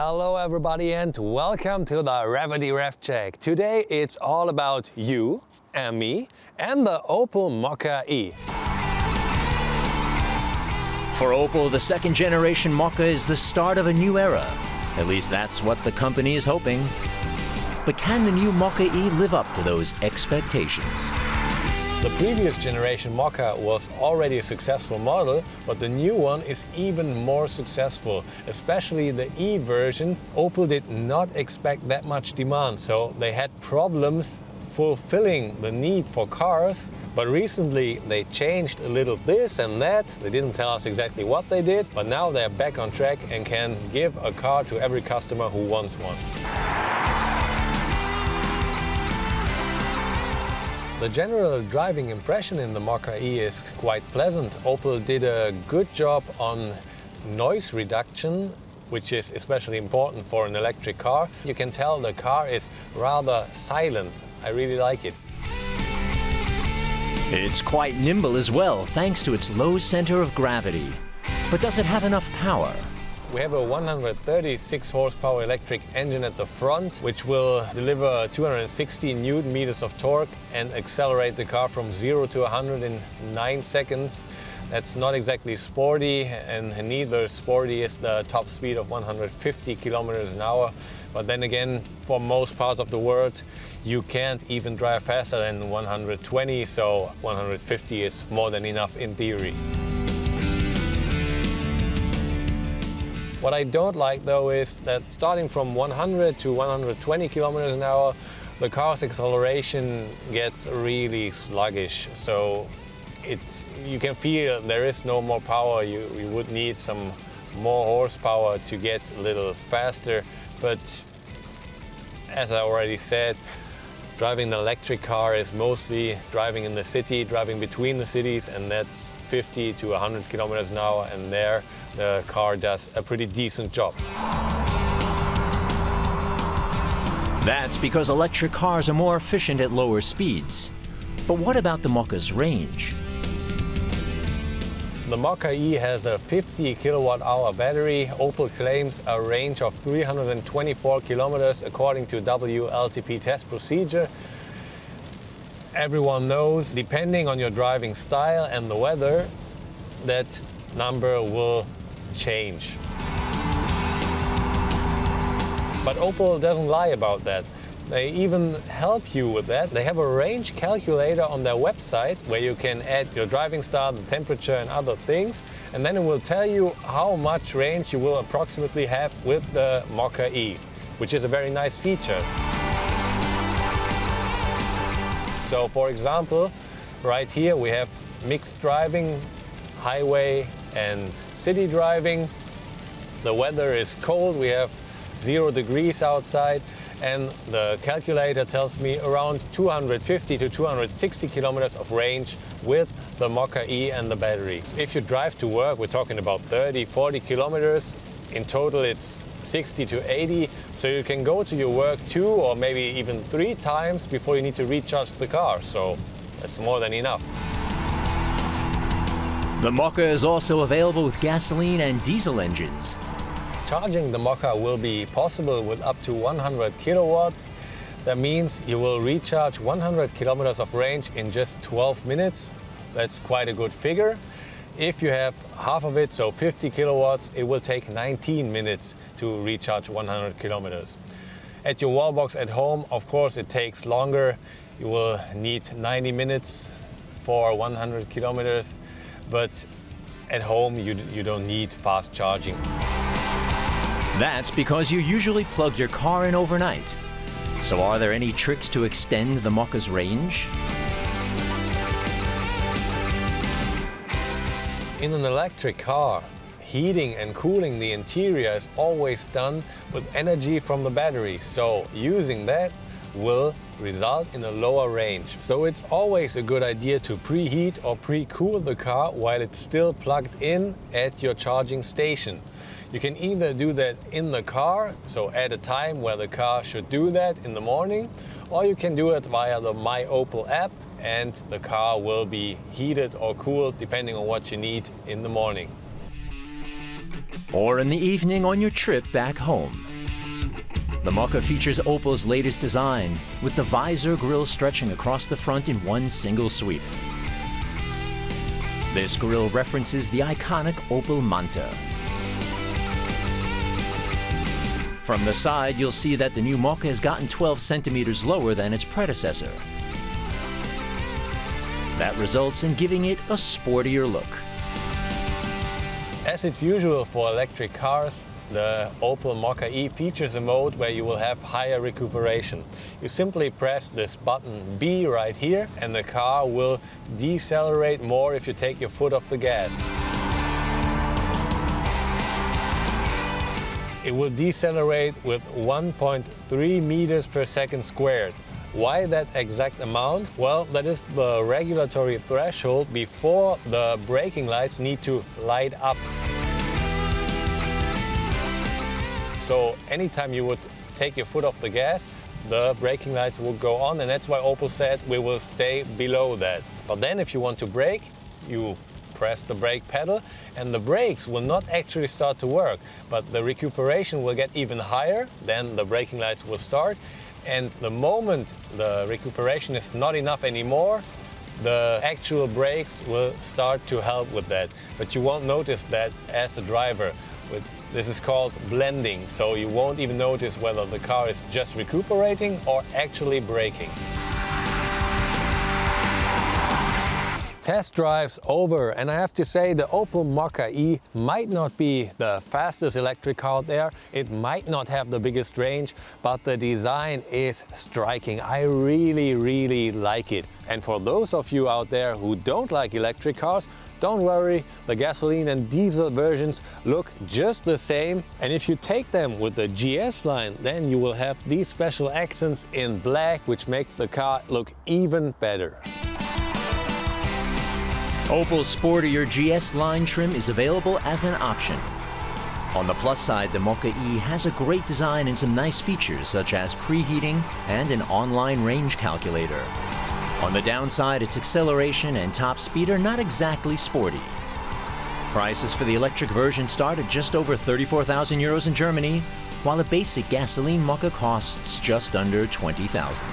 Hello everybody and welcome to the Revity Rev Check. Today it's all about you and me and the Opel Mokka-e. For Opel, the second generation Mokka is the start of a new era. At least that's what the company is hoping. But can the new Mokka-e live up to those expectations? The previous generation Mokka was already a successful model, but the new one is even more successful. Especially the E version, Opel did not expect that much demand, so they had problems fulfilling the need for cars. But recently they changed a little this and that. They didn't tell us exactly what they did, but now they're back on track and can give a car to every customer who wants one. The general driving impression in the Mokka-e is quite pleasant. Opel did a good job on noise reduction, which is especially important for an electric car. You can tell the car is rather silent. I really like it. It's quite nimble as well, thanks to its low center of gravity. But does it have enough power? We have a 136 horsepower electric engine at the front, which will deliver 260 Newton meters of torque and accelerate the car from 0 to 100 in 9 seconds. That's not exactly sporty, and neither sporty is the top speed of 150 kilometers an hour. But then again, for most parts of the world, you can't even drive faster than 120, so 150 is more than enough in theory. What I don't like though is that starting from 100 to 120 kilometers an hour, the car's acceleration gets really sluggish. So you can feel there is no more power. You would need some more horsepower to get a little faster. But as I already said, driving an electric car is mostly driving in the city, driving between the cities, and that's 50 to 100 kilometers an hour, and there the car does a pretty decent job. That's because electric cars are more efficient at lower speeds. But what about the Mokka's range? The Mokka-e has a 50 kilowatt-hour battery. Opel claims a range of 324 kilometers according to WLTP test procedure. Everyone knows, depending on your driving style and the weather, that number will change. But Opel doesn't lie about that. They even help you with that. They have a range calculator on their website where you can add your driving style, the temperature and other things, and then it will tell you how much range you will approximately have with the Mokka-e, which is a very nice feature. So for example, right here we have mixed driving, highway and city driving. The weather is cold, we have 0 degrees outside, and the calculator tells me around 250 to 260 kilometers of range with the Mokka-e and the battery. If you drive to work, we're talking about 30, 40 kilometers. In total it's 60 to 80, so you can go to your work 2 or maybe even 3 times before you need to recharge the car, so that's more than enough. The Mokka is also available with gasoline and diesel engines. Charging the Mokka will be possible with up to 100 kilowatts. That means you will recharge 100 kilometers of range in just 12 minutes. That's quite a good figure. If you have half of it, so 50 kilowatts, it will take 19 minutes to recharge 100 kilometers. At your wall box at home, of course, it takes longer. You will need 90 minutes for 100 kilometers, but at home you don't need fast charging. That's because you usually plug your car in overnight. So are there any tricks to extend the Mokka's range? In an electric car, heating and cooling the interior is always done with energy from the battery, so using that will result in a lower range. So it's always a good idea to preheat or pre-cool the car while it's still plugged in at your charging station. You can either do that in the car, so at a time where the car should do that in the morning, or you can do it via the My Opel app, and the car will be heated or cooled depending on what you need in the morning. Or in the evening on your trip back home. The Mokka features Opel's latest design, with the visor grille stretching across the front in one single sweep. This grille references the iconic Opel Manta. From the side, you'll see that the new Mokka has gotten 12 centimeters lower than its predecessor. That results in giving it a sportier look. As it's usual for electric cars, the Opel Mokka-e features a mode where you will have higher recuperation. You simply press this button B right here and the car will decelerate more if you take your foot off the gas. It will decelerate with 1.3 meters per second squared. Why that exact amount? Well, that is the regulatory threshold before the braking lights need to light up. So anytime you would take your foot off the gas, the braking lights will go on, and that's why Opel said we will stay below that. But then if you want to brake, you press the brake pedal and the brakes will not actually start to work, but the recuperation will get even higher, then the braking lights will start, and the moment the recuperation is not enough anymore, the actual brakes will start to help with that. But you won't notice that as a driver. This is called blending, so you won't even notice whether the car is just recuperating or actually braking. Test drives over, and I have to say the Opel Mokka-e might not be the fastest electric car out there, it might not have the biggest range, but the design is striking. I really like it. And for those of you out there who don't like electric cars, don't worry, the gasoline and diesel versions look just the same. And if you take them with the GS line, then you will have these special accents in black, which makes the car look even better. Opel's sportier GS line trim is available as an option. On the plus side, the Mokka-e has a great design and some nice features such as preheating and an online range calculator. On the downside, its acceleration and top speed are not exactly sporty. Prices for the electric version start at just over 34,000 euros in Germany, while a basic gasoline Mokka costs just under 20,000.